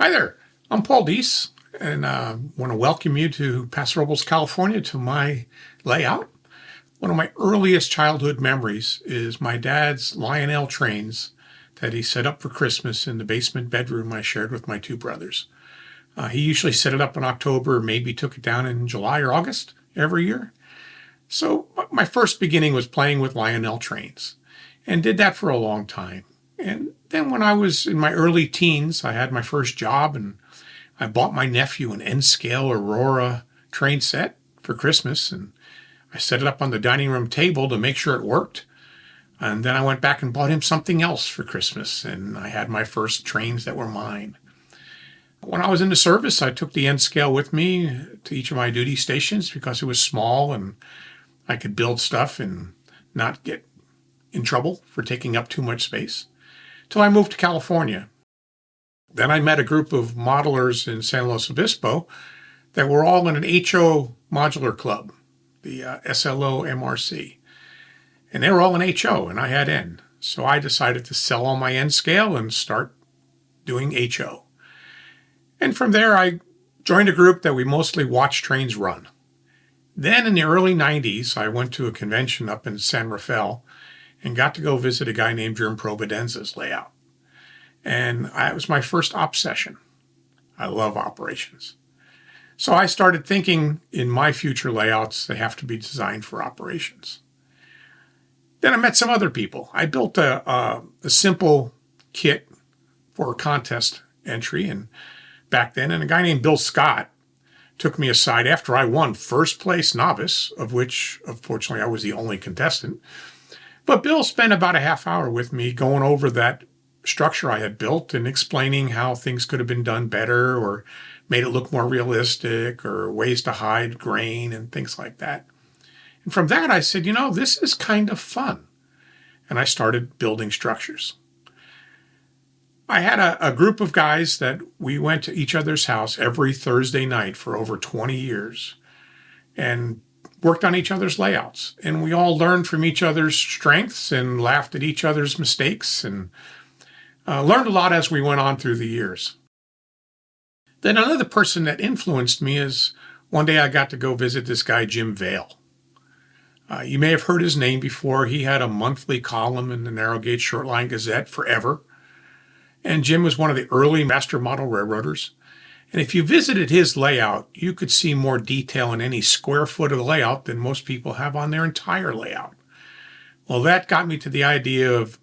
Hi there, I'm Paul Deis, and I want to welcome you to Paso Robles, California, to my layout. One of my earliest childhood memories is my dad's Lionel trains that he set up for Christmas in the basement bedroom I shared with my two brothers. He usually set it up in October, maybe took it down in July or August every year. So my first beginning was playing with Lionel trains, and did that for a long time. And then when I was in my early teens, I had my first job, and I bought my nephew an N-scale Aurora train set for Christmas, and I set it up on the dining room table to make sure it worked. And then I went back and bought him something else for Christmas, and I had my first trains that were mine. When I was in the service, I took the N-scale with me to each of my duty stations because it was small and I could build stuff and not get in trouble for taking up too much space, till I moved to California. Then I met a group of modelers in San Luis Obispo that were all in an HO modular club, the SLO MRC. And they were all in HO, and I had N. So I decided to sell all my N scale and start doing HO. And from there, I joined a group that we mostly watched trains run. Then in the early 90s, I went to a convention up in San Rafael and got to go visit a guy named Jim Providenza's layout. And it was my first op session. I love operations. So I started thinking in my future layouts, they have to be designed for operations. Then I met some other people. I built a simple kit for a contest entry and back then, and a guy named Bill Scott took me aside after I won first place novice, of which, unfortunately, I was the only contestant. But Bill spent about a half hour with me going over that structure I had built and explaining how things could have been done better or made it look more realistic or ways to hide grain and things like that. And from that, I said, this is kind of fun. And I started building structures. I had a group of guys that we went to each other's house every Thursday night for over 20 years and worked on each other's layouts. And we all learned from each other's strengths and laughed at each other's mistakes and learned a lot as we went on through the years. Then another person that influenced me is one day I got to go visit this guy, Jim Vale. You may have heard his name before. He had a monthly column in the Narrow Gauge Shortline Gazette forever. And Jim was one of the early master model railroaders. And if you visited his layout, you could see more detail in any square foot of the layout than most people have on their entire layout. Well, that got me to the idea of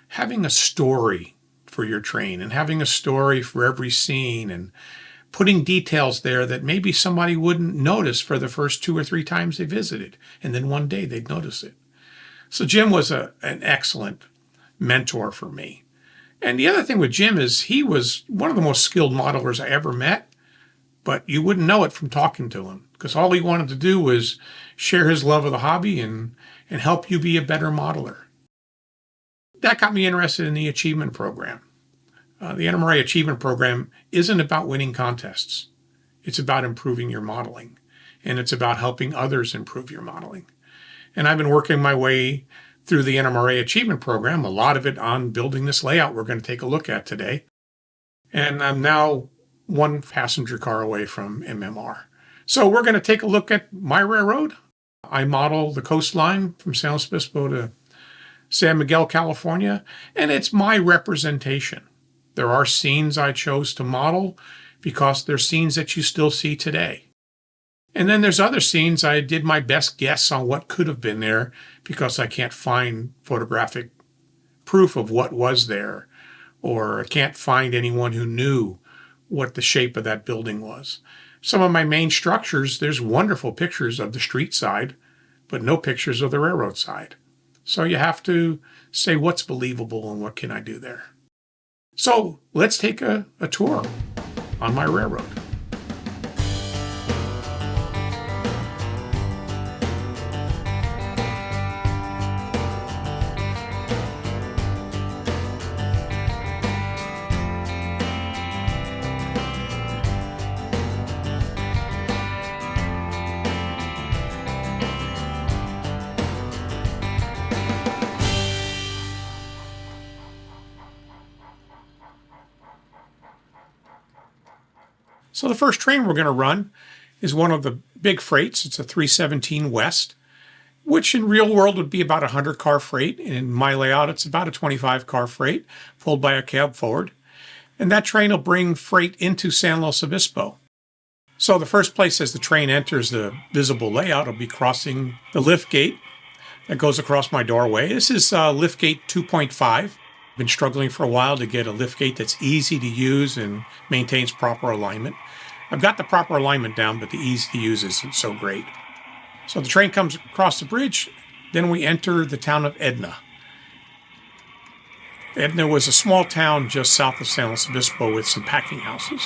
having a story for your train and having a story for every scene and putting details there that maybe somebody wouldn't notice for the first 2 or 3 times they visited. And then one day they'd notice it. So Jim was an excellent mentor for me. And the other thing with Jim is he was one of the most skilled modelers I ever met, but you wouldn't know it from talking to him because all he wanted to do was share his love of the hobby and help you be a better modeler. That got me interested in the achievement program. The NMRA achievement program isn't about winning contests. It's about improving your modeling, and it's about helping others improve your modeling. And I've been working my way through the NMRA Achievement Program, a lot of it on building this layout we're going to take a look at today. And I'm now 1 passenger car away from MMR. So we're going to take a look at my railroad. I model the coastline from San Luis Obispo to San Miguel, California, and it's my representation. There are scenes I chose to model because they're scenes that you still see today. And then there's other scenes I did my best guess on what could have been there because I can't find photographic proof of what was there, or I can't find anyone who knew what the shape of that building was. Some of my main structures, there's wonderful pictures of the street side, but no pictures of the railroad side. So you have to say what's believable and what can I do there. So let's take a tour on my railroad. So the first train we're going to run is one of the big freights. It's a 317 West, which in real world would be about a 100-car freight. In my layout, it's about a 25-car freight pulled by a cab forward. And that train will bring freight into San Luis Obispo. So the first place as the train enters the visible layout will be crossing the lift gate that goes across my doorway. This is lift gate 2.5. I've been struggling for a while to get a lift gate that's easy to use and maintains proper alignment. I've got the proper alignment down, but the easy to use isn't so great. So the train comes across the bridge, then we enter the town of Edna. Edna was a small town just south of San Luis Obispo with some packing houses.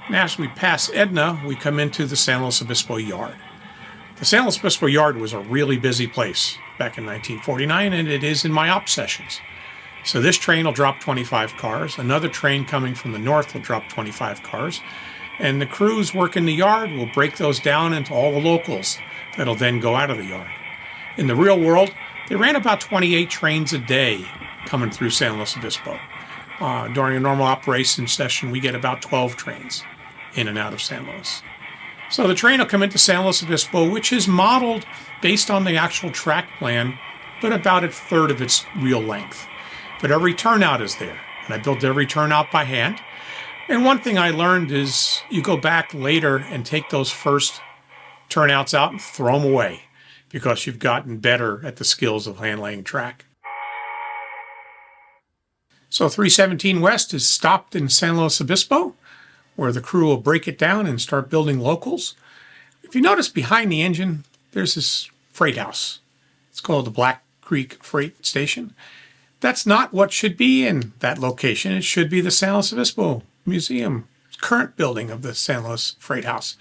And as we pass Edna, we come into the San Luis Obispo yard. The San Luis Obispo yard was a really busy place back in 1949, and it is in my op sessions. So this train will drop 25 cars. Another train coming from the north will drop 25 cars. And the crews working the yard will break those down into all the locals that'll then go out of the yard. In the real world, they ran about 28 trains a day coming through San Luis Obispo. During a normal operation session, we get about 12 trains in and out of San Luis. So the train will come into San Luis Obispo, which is modeled based on the actual track plan, but about a third of its real length. But every turnout is there, and I built every turnout by hand. And one thing I learned is you go back later and take those first turnouts out and throw them away because you've gotten better at the skills of hand laying track. So 317 West is stopped in San Luis Obispo, where the crew will break it down and start building locals. If you notice behind the engine, there's this freight house. It's called the Black Creek Freight Station. That's not what should be in that location. It should be the San Luis Obispo Museum, current building of the San Luis Freight House.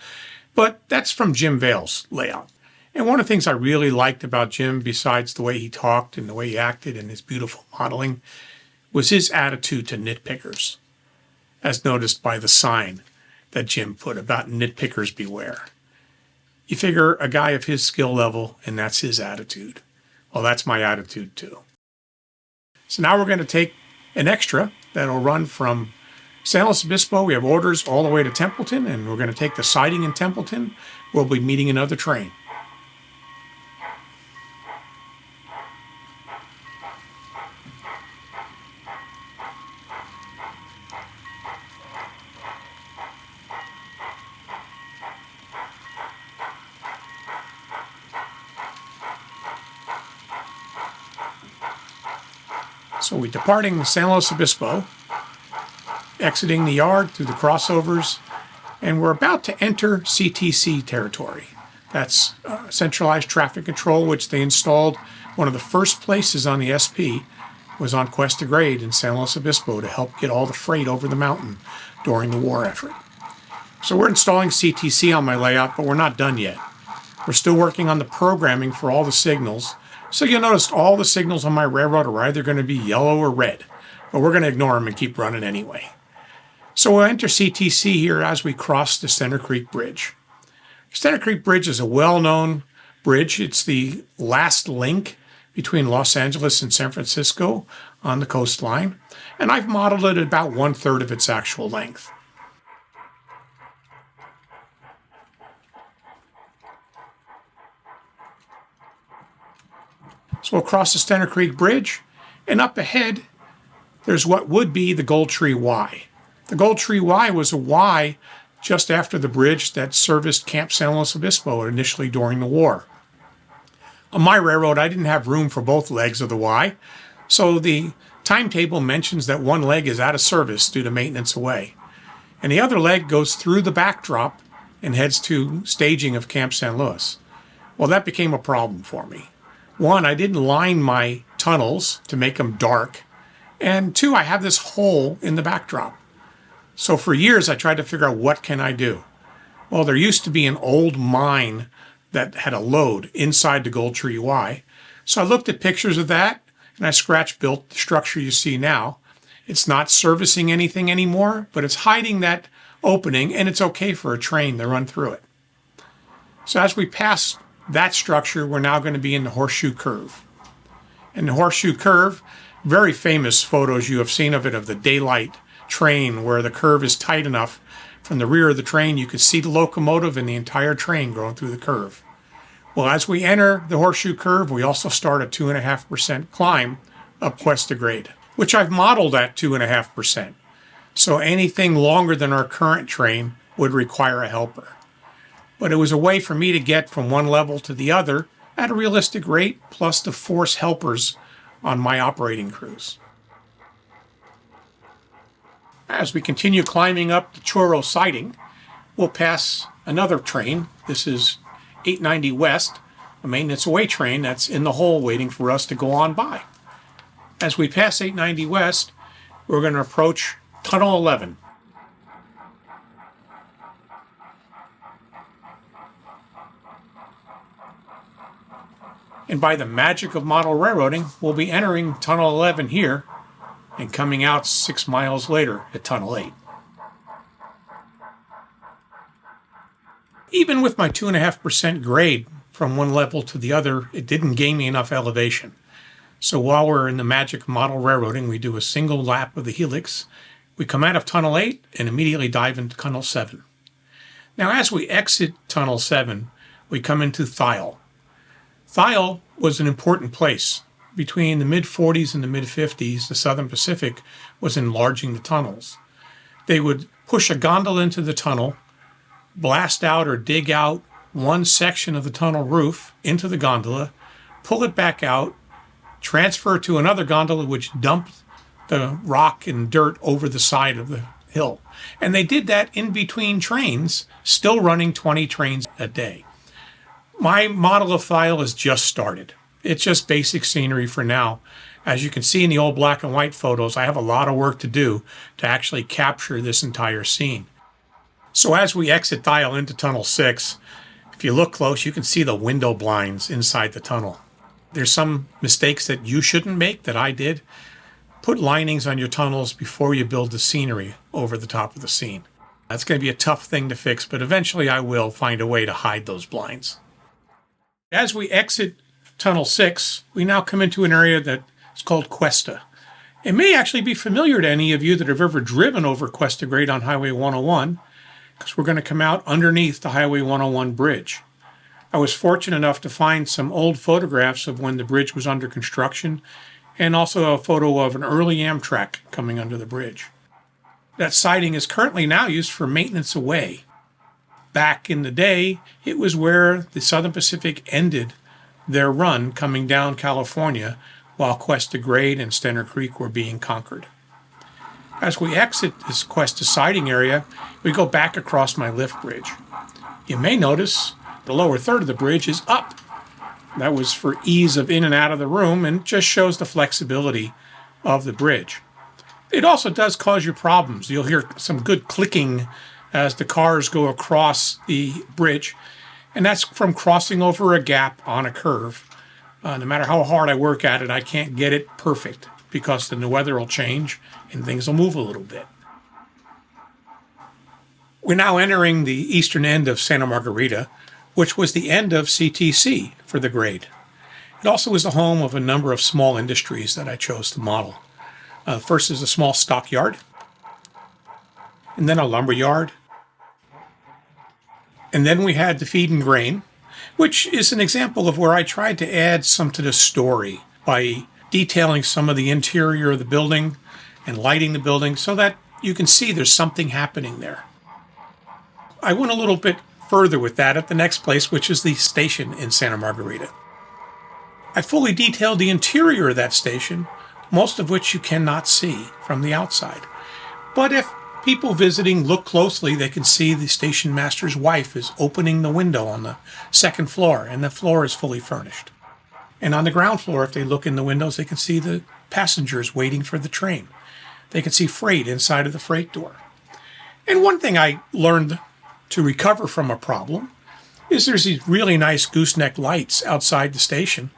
But that's from Jim Vale's layout. And one of the things I really liked about Jim, besides the way he talked and the way he acted and his beautiful modeling, was his attitude to nitpickers, as noticed by the sign that Jim put about nitpickers beware. You figure a guy of his skill level, and that's his attitude. Well, that's my attitude too. So now we're going to take an extra that'll run from San Luis Obispo. We have orders all the way to Templeton, and we're going to take the siding in Templeton. We'll be meeting another train. So we're departing San Luis Obispo, exiting the yard through the crossovers, and we're about to enter CTC territory. That's centralized traffic control, which they installed. One of the first places on the SP was on Cuesta grade in San Luis Obispo to help get all the freight over the mountain during the war effort. So we're installing CTC on my layout, but we're not done yet. We're still working on the programming for all the signals. So you'll notice all the signals on my railroad are either going to be yellow or red, but we're going to ignore them and keep running anyway. So we'll enter CTC here as we cross the Center Creek Bridge. Center Creek Bridge is a well-known bridge. It's the last link between Los Angeles and San Francisco on the coastline, and I've modeled it at about 1/3 of its actual length. So we'll cross the Center Creek Bridge, and up ahead, there's what would be the Gold Tree Y. The Gold Tree Y was a Y just after the bridge that serviced Camp San Luis Obispo initially during the war. On my railroad, I didn't have room for both legs of the Y, so the timetable mentions that one leg is out of service due to maintenance away. And the other leg goes through the backdrop and heads to staging of Camp San Luis. Well, that became a problem for me. One, I didn't line my tunnels to make them dark. And two, I have this hole in the backdrop. So for years, I tried to figure out what can I do. Well, there used to be an old mine that had a lode inside the Gold Tree Y. So I looked at pictures of that, and I scratch built the structure you see now. It's not servicing anything anymore, but it's hiding that opening, and it's okay for a train to run through it. So as we pass that structure, we're now going to be in the Horseshoe Curve. And the Horseshoe Curve, very famous photos you have seen of it, of the daylight train where the curve is tight enough. From the rear of the train, you could see the locomotive and the entire train going through the curve. Well, as we enter the horseshoe curve, we also start a 2.5% climb up Cuesta grade, which I've modeled at 2.5%. So anything longer than our current train would require a helper. But it was a way for me to get from one level to the other at a realistic rate, plus to force helpers on my operating crews. As we continue climbing up the Chorro siding, we'll pass another train. This is 890 West, a maintenance away train that's in the hole waiting for us to go on by. As we pass 890 West, we're going to approach Tunnel 11. And by the magic of model railroading, we'll be entering Tunnel 11 here and coming out 6 miles later at Tunnel 8. Even with my 2.5% grade from one level to the other, it didn't gain me enough elevation. So while we're in the magic model railroading, we do a single lap of the helix. We come out of Tunnel 8 and immediately dive into Tunnel 7. Now, as we exit Tunnel 7, we come into Thiel. Thiel was an important place. Between the mid-40s and the mid-50s, the Southern Pacific was enlarging the tunnels. They would push a gondola into the tunnel, blast out or dig out one section of the tunnel roof into the gondola, pull it back out, transfer to another gondola which dumped the rock and dirt over the side of the hill. And they did that in between trains, still running 20 trains a day. My model of Thiel has just started. It's just basic scenery for now. As you can see in the old black and white photos, I have a lot of work to do to actually capture this entire scene. So as we exit Thiel into Tunnel 6, if you look close, you can see the window blinds inside the tunnel. There's some mistakes that you shouldn't make that I did. Put linings on your tunnels before you build the scenery over the top of the scene. That's going to be a tough thing to fix, but eventually I will find a way to hide those blinds. As we exit Tunnel 6, we now come into an area that is called Questa. It may actually be familiar to any of you that have ever driven over Cuesta grade on Highway 101, because we're going to come out underneath the Highway 101 bridge. I was fortunate enough to find some old photographs of when the bridge was under construction, and also a photo of an early Amtrak coming under the bridge. That siding is currently now used for maintenance away. Back in the day, it was where the Southern Pacific ended their run coming down California while Cuesta Grade and Stenner Creek were being conquered. As we exit this Cuesta siding area, we go back across my lift bridge. You may notice the lower third of the bridge is up. That was for ease of in and out of the room and just shows the flexibility of the bridge. It also does cause you problems. You'll hear some good clicking as the cars go across the bridge. And that's from crossing over a gap on a curve. No matter how hard I work at it, I can't get it perfect because then the weather will change and things will move a little bit. We're now entering the eastern end of Santa Margarita, which was the end of CTC for the grade. It also was the home of a number of small industries that I chose to model. First is a small stockyard, and then a lumber yard. And then we had the feed and grain, which is an example of where I tried to add some to the story by detailing some of the interior of the building and lighting the building so that you can see there's something happening there. I went a little bit further with that at the next place, which is the station in Santa Margarita. I fully detailed the interior of that station, most of which you cannot see from the outside. But if people visiting look closely, they can see the station master's wife is opening the window on the second floor, and the floor is fully furnished. And on the ground floor, if they look in the windows, they can see the passengers waiting for the train. They can see freight inside of the freight door. And one thing I learned to recover from a problem is there's these really nice gooseneck lights outside the station.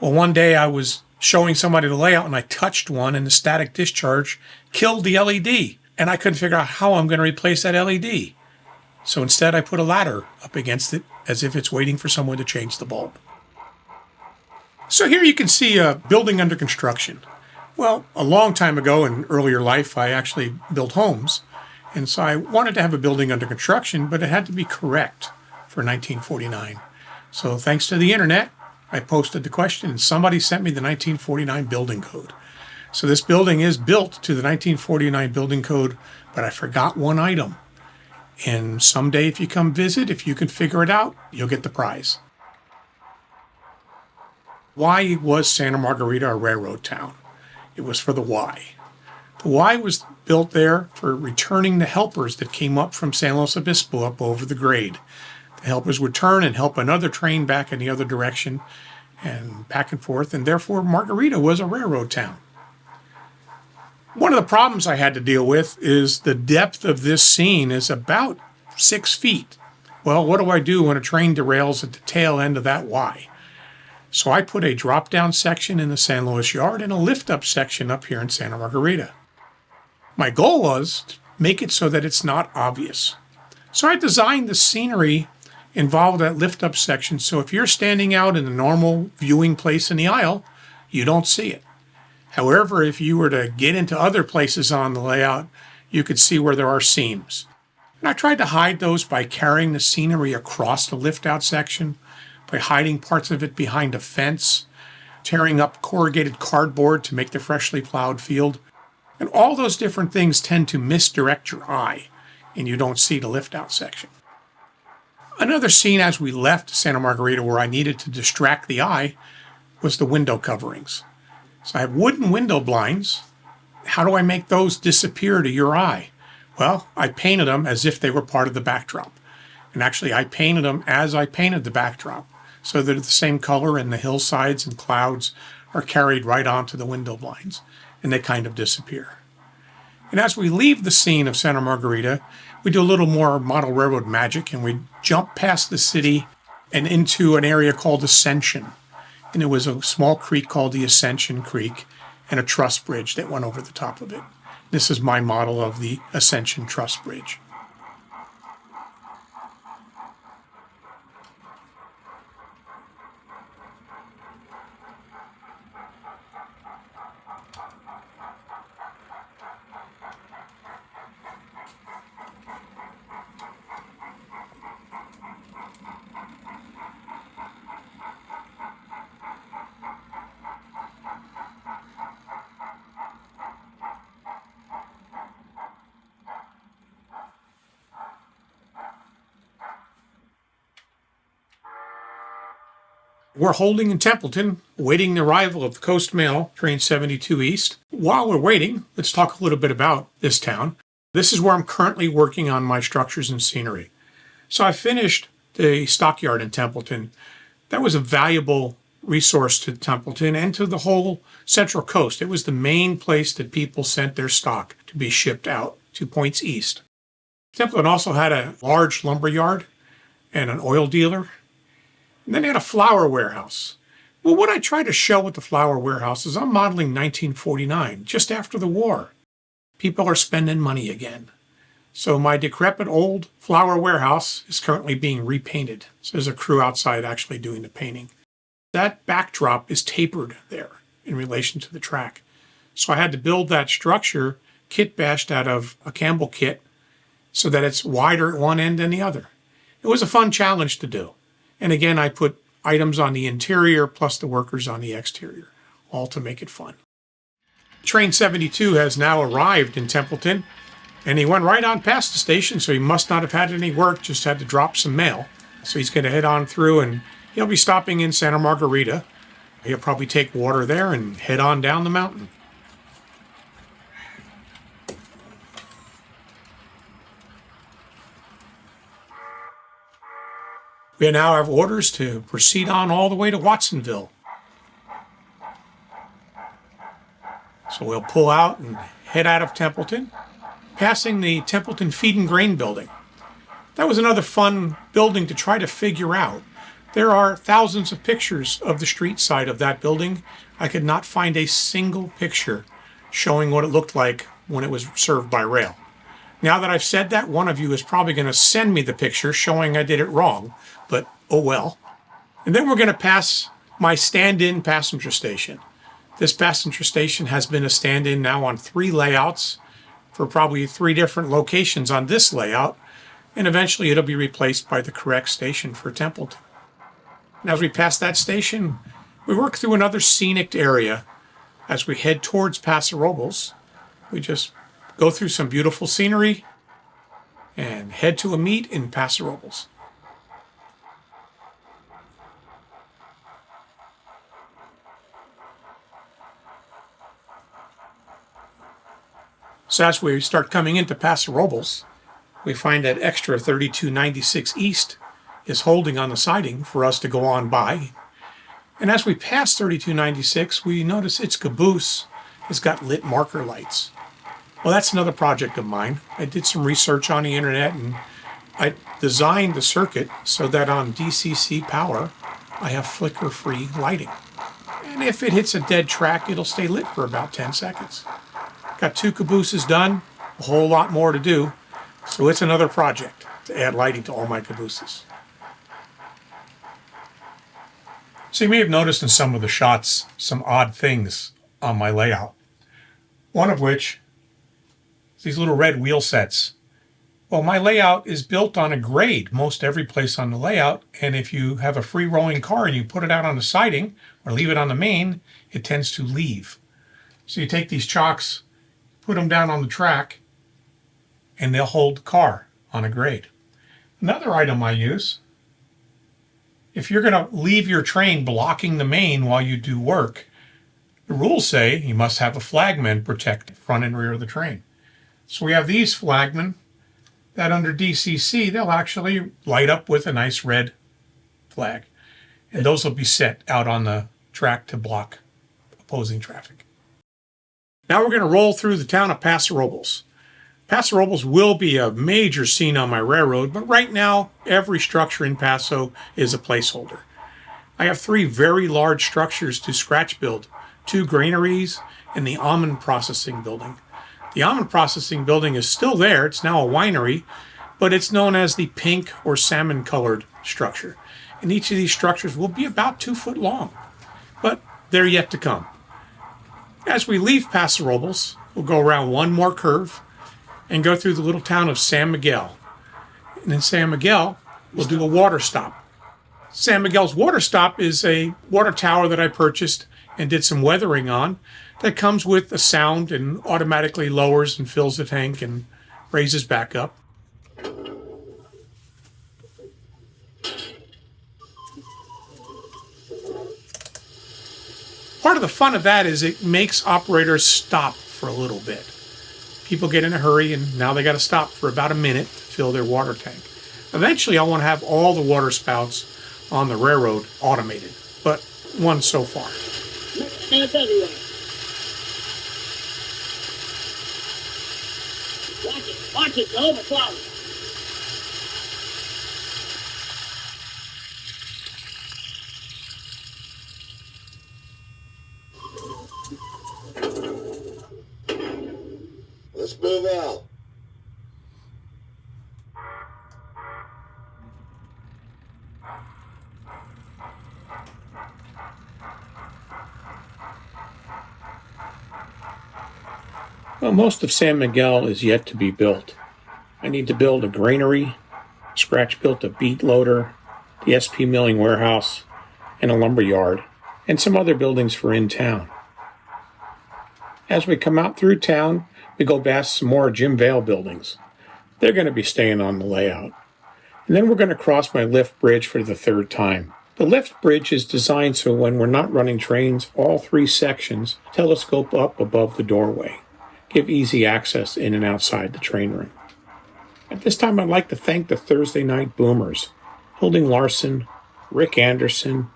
Well, one day I was showing somebody the layout and I touched one and the static discharge killed the LED. And I couldn't figure out how I'm going to replace that LED. So instead I put a ladder up against it as if it's waiting for someone to change the bulb. So here you can see a building under construction. Well, a long time ago in earlier life, I actually built homes. And so I wanted to have a building under construction, but it had to be correct for 1949. So thanks to the internet, I posted the question and somebody sent me the 1949 building code. So this building is built to the 1949 building code, but I forgot one item. And someday if you come visit, if you can figure it out, you'll get the prize. Why was Santa Margarita a railroad town? It was for the Y. The Y was built there for returning the helpers that came up from San Luis Obispo up over the grade. The helpers would turn and help another train back in the other direction and back and forth, and therefore Margarita was a railroad town. One of the problems I had to deal with is the depth of this scene is about 6 feet. Well, what do I do when a train derails at the tail end of that Y? So I put a drop-down section in the San Luis yard and a lift-up section up here in Santa Margarita. My goal was to make it so that it's not obvious. So I designed the scenery involved that lift-up section so if you're standing out in the normal viewing place in the aisle, you don't see it. However, if you were to get into other places on the layout, you could see where there are seams. And I tried to hide those by carrying the scenery across the lift-out section, by hiding parts of it behind a fence, tearing up corrugated cardboard to make the freshly plowed field. And all those different things tend to misdirect your eye, and you don't see the lift-out section. Another scene as we left Santa Margarita where I needed to distract the eye was the window coverings. So I have wooden window blinds. How do I make those disappear to your eye? Well, I painted them as if they were part of the backdrop. And actually, I painted them as I painted the backdrop, so that the same color and the hillsides and clouds are carried right onto the window blinds, and they kind of disappear. And as we leave the scene of Santa Margarita, we do a little more model railroad magic, and we jump past the city and into an area called Ascension. And there was a small creek called the Ascension Creek and a truss bridge that went over the top of it. This is my model of the Ascension Truss Bridge. We're holding in Templeton, waiting the arrival of the Coast Mail, Train 72 East. While we're waiting, let's talk a little bit about this town. This is where I'm currently working on my structures and scenery. So I finished the stockyard in Templeton. That was a valuable resource to Templeton and to the whole Central Coast. It was the main place that people sent their stock to be shipped out to points east. Templeton also had a large lumber yard and an oil dealer. And then they had a flour warehouse. Well, what I try to show with the flour warehouse is I'm modeling 1949, just after the war. People are spending money again. So my decrepit old flour warehouse is currently being repainted. So there's a crew outside actually doing the painting. That backdrop is tapered there in relation to the track. So I had to build that structure kit bashed out of a Campbell kit so that it's wider at one end than the other. It was a fun challenge to do. And again, I put items on the interior plus the workers on the exterior, all to make it fun. Train 72 has now arrived in Templeton, and he went right on past the station, so he must not have had any work, just had to drop some mail. So he's going to head on through, and he'll be stopping in Santa Margarita. He'll probably take water there and head on down the mountain. We now have orders to proceed on all the way to Watsonville. So we'll pull out and head out of Templeton, passing the Templeton Feed and Grain Building. That was another fun building to try to figure out. There are thousands of pictures of the street side of that building. I could not find a single picture showing what it looked like when it was served by rail. Now that I've said that, one of you is probably going to send me the picture showing I did it wrong, but oh well. And then we're going to pass my stand-in passenger station. This passenger station has been a stand-in now on 3 layouts for probably 3 different locations on this layout, and eventually it'll be replaced by the correct station for Templeton. And as we pass that station, we work through another scenic area. As we head towards Paso Robles, we just go through some beautiful scenery and head to a meet in Paso Robles. So as we start coming into Paso Robles, we find that extra 3296 East is holding on the siding for us to go on by. And as we pass 3296, we notice its caboose has got lit marker lights. Well, that's another project of mine. I did some research on the internet and I designed the circuit so that on DCC power, I have flicker-free lighting. And if it hits a dead track, it'll stay lit for about 10 seconds. Got 2 cabooses done, a whole lot more to do. So it's another project to add lighting to all my cabooses. So you may have noticed in some of the shots some odd things on my layout. One of which is these little red wheel sets. Well, my layout is built on a grade most every place on the layout, and if you have a free rolling car and you put it out on the siding or leave it on the main, it tends to leave. So you take these chocks, put them down on the track, and they'll hold the car on a grade. Another item I use, if you're going to leave your train blocking the main while you do work, the rules say you must have a flagman protect the front and rear of the train. So we have these flagmen that under DCC, they'll actually light up with a nice red flag. And those will be set out on the track to block opposing traffic. Now we're going to roll through the town of Paso Robles. Paso Robles will be a major scene on my railroad, but right now, every structure in Paso is a placeholder. I have 3 very large structures to scratch build, 2 granaries and the almond processing building. The almond processing building is still there. It's now a winery, but it's known as the pink or salmon colored structure. And each of these structures will be about 2 foot long, but they're yet to come. As we leave Paso Robles, we'll go around one more curve and go through the little town of San Miguel. And in San Miguel, we'll do a water stop. San Miguel's water stop is a water tower that I purchased and did some weathering on that comes with a sound and automatically lowers and fills the tank and raises back up. Part of the fun of that is it makes operators stop for a little bit. People get in a hurry and now they got to stop for about a minute to fill their water tank. Eventually I want to have all the water spouts on the railroad automated, but one so far. Watch it, go the cloud. Let's move out. Well, most of San Miguel is yet to be built. I need to build a granary, scratch-built a beet loader, the SP milling warehouse, and a lumber yard, and some other buildings for in town. As we come out through town, we go past some more Jim Vale buildings. They're going to be staying on the layout. And then we're going to cross my lift bridge for the 3rd time. The lift bridge is designed so when we're not running trains, all 3 sections telescope up above the doorway, give easy access in and outside the train room. At this time, I'd like to thank the Thursday night boomers, Hilding Larson, Rick Anderson,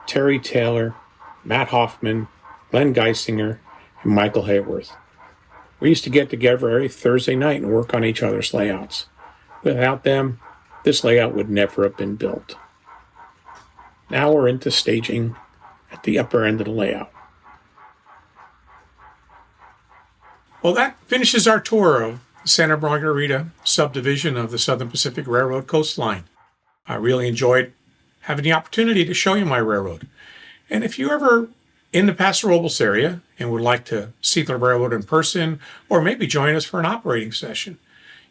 Terry Taylor, Matt Hoffman, Glenn Geisinger, and Michael Hayworth. We used to get together every Thursday night and work on each other's layouts. Without them, this layout would never have been built. Now we're into staging at the upper end of the layout. Well, that finishes our tour of the Santa Margarita Subdivision of the Southern Pacific Railroad coastline. I really enjoyed having the opportunity to show you my railroad. And if you ever in the Paso Robles area and would like to see the railroad in person or maybe join us for an operating session,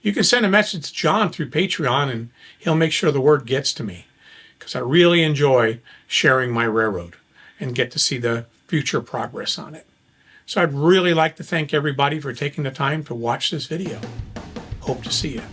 you can send a message to John through Patreon and he'll make sure the word gets to me, because I really enjoy sharing my railroad and get to see the future progress on it. So I'd really like to thank everybody for taking the time to watch this video. Hope to see you.